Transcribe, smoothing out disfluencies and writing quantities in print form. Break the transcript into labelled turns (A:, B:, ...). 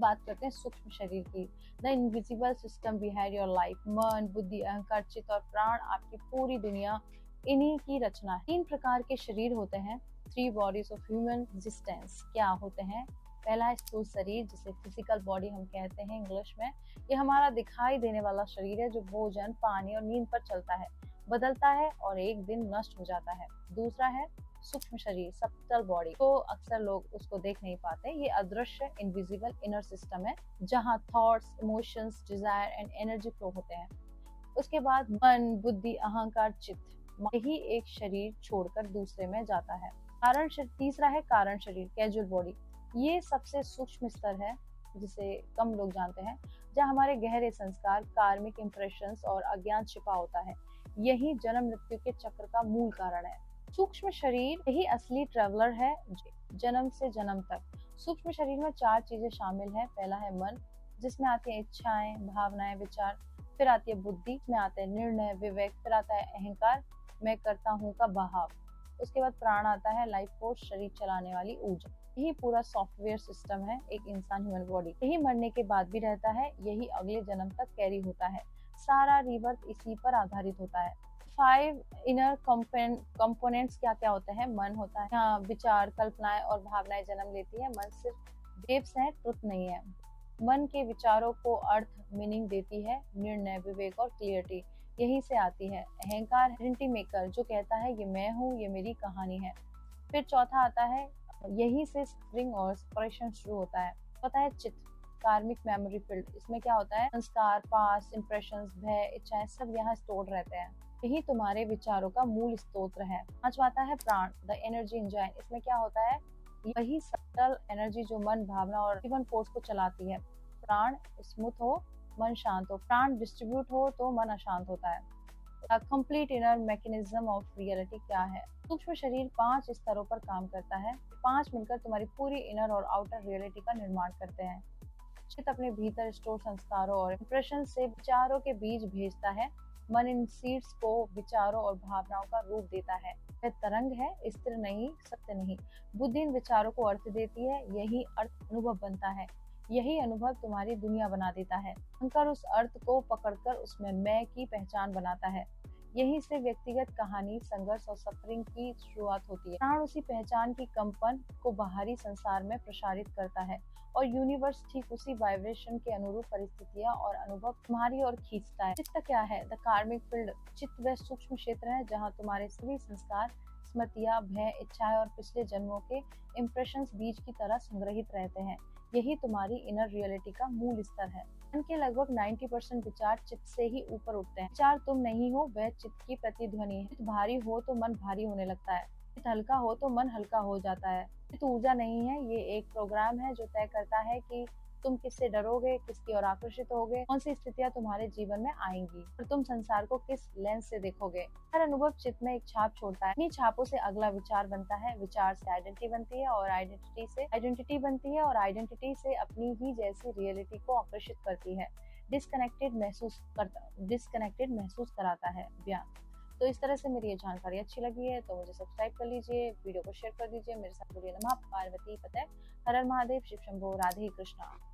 A: बात करते हैं सूक्ष्म शरीर की। The invisible system behind your life. मन, बुद्धि, अहंकार, चित्त और प्राण, आपकी पूरी दुनिया इन्हीं की रचना है। 3 प्रकार के शरीर होते हैं। 3 बॉडीज ऑफ ह्यूमन एग्जिस्टेंस क्या होते हैं? पहला है स्थूल शरीर, जिसे फिजिकल बॉडी हम कहते हैं इंग्लिश में। ये हमारा दिखाई देने वाला शरीर है जो भोजन, पानी और नींद पर चलता है, बदलता है और एक दिन नष्ट हो जाता है। दूसरा है सूक्ष्म शरीर, सब्टल बॉडी, तो अक्सर लोग उसको देख नहीं पाते। ये अदृश्य इनविजिबल इनर सिस्टम है जहाँ thoughts, emotions, desire and energy flow होते हैं। उसके बाद मन, बुद्धि, अहंकार, चित्त, यही एक शरीर छोड़कर दूसरे में जाता है। तीसरा है कारण शरीर, कैजुअल बॉडी। ये सबसे सूक्ष्म स्तर है जिसे कम लोग जानते हैं, जहाँ हमारे गहरे संस्कार, कार्मिक इम्प्रेशंस और अज्ञान छिपा होता है। यही जन्म मृत्यु के चक्र का मूल कारण है। सूक्ष्म शरीर यही असली ट्रेवलर है, जन्म से जन्म तक। सूक्ष्म शरीर में 4 चीजें शामिल हैं। पहला है मन, जिसमें आती है इच्छाएं, भावनाएं, विचार। फिर आती है बुद्धि, इसमें आते हैं निर्णय, विवेक। फिर आता है अहंकार, मैं करता हूँ का बहाव। उसके बाद प्राण आता है, लाइफ फोर्स, शरीर चलाने वाली ऊर्जा। यही पूरा सॉफ्टवेयर सिस्टम है एक इंसान, ह्यूमन बॉडी। यही मरने के बाद भी रहता है, यही अगले जन्म तक कैरी होता है। सारा रीबर्थ इसी पर आधारित होता है। 5 इनर कंपोनेंट्स क्या क्या होते हैं? मन होता है, हाँ, विचार, कल्पनाएं और भावनाएं जन्म लेती है। मन सिर्फ वेव्स है, ट्रुथ नहीं है। मन के विचारों को अर्थ, मीनिंग देती है। निर्णय, विवेक और क्लियरिटी यहीं से आती है। अहंकार, आइडेंटिटी मेकर, जो कहता है ये मैं हूँ, ये मेरी कहानी है। फिर चौथा आता है, यहीं से सफरिंग और सेपरेशन शुरू होता है। चौथा है चित्त, कार्मिक मेमोरी फील्ड। इसमें क्या होता है? संस्कार, पास्ट, इंप्रेशंस, भय, इच्छाएं सब यहाँ स्टोर रहते हैं। यही तुम्हारे विचारों का मूल स्रोत है। पांचवा आता है प्राण, द एनर्जी इंजन। इसमें क्या होता है? वही सटल एनर्जी जो मन, भावना और जीवन फोर्स को चलाती है। प्राण स्मूथ हो, मन शांत हो। प्राण डिस्ट्रीब्यूट हो तो मन अशांत होता है। Complete inner mechanism of reality क्या है? सूक्ष्म शरीर 5 स्तरों पर काम करता है। 5 मिलकर तुम्हारी पूरी इनर और आउटर रियलिटी का निर्माण करते हैं। चित्त अपने भीतर स्टोर संस्कारों और इंप्रेशन से विचारों के बीज भेजता है। मन इन सीड्स को विचारों और भावनाओं का रूप देता है। वह तरंग है, स्थिर नहीं, सत्य नहीं। बुद्धि इन विचारों को अर्थ देती है। यही अर्थ अनुभव बनता है। यही अनुभव तुम्हारी दुनिया बना देता है। अहंकार उस अर्थ को पकड़कर उसमें मैं की पहचान बनाता है। यहीं से व्यक्तिगत कहानी, संघर्ष और सफरिंग की शुरुआत होती है। प्राण उसी पहचान की कंपन को बाहरी संसार में प्रसारित करता है और यूनिवर्स ठीक उसी वाइब्रेशन के अनुरूप परिस्थितियां और अनुभव तुम्हारी ओर खींचता है। चित्त क्या है? द कार्मिक फील्ड। चित्त वह सूक्ष्म क्षेत्र है जहाँ तुम्हारे सभी संस्कार, स्मृतियां, भय, इच्छाएं और पिछले जन्मों के इम्प्रेशंस बीज की तरह संग्रहित रहते हैं। यही तुम्हारी इनर रियलिटी का मूल स्तर है। मन के लगभग 90% विचार चित्त से ही ऊपर उठते हैं। विचार तुम नहीं हो, वह चित्त की प्रतिध्वनि है। चित्त भारी हो तो मन भारी होने लगता है। चित्त हल्का हो तो मन हल्का हो जाता है। चित्त ऊर्जा नहीं है, ये एक प्रोग्राम है जो तय करता है कि तुम किससे डरोगे, किसकी ओर आकर्षित होगे, कौन सी स्थितियां तुम्हारे जीवन में आएंगी और तुम संसार को किस लेंस से देखोगे। हर अनुभव चित्त में एक छाप छोड़ता है। इन्हीं छापों से अगला विचार बनता है, विचार से आइडेंटिटी बनती है और आइडेंटिटी से अपनी ही जैसी रियलिटी को आकर्षित करती है। डिस्कनेक्टेड महसूस कराता है ज्ञान। तो इस तरह से मेरी ये जानकारी अच्छी लगी है तो मुझे सब्सक्राइब कर लीजिए, वीडियो को शेयर कर दीजिए। मेरे साथ बोलिए नमः पार्वती पते, हर हर महादेव, शिव शंभो, राधे कृष्णा।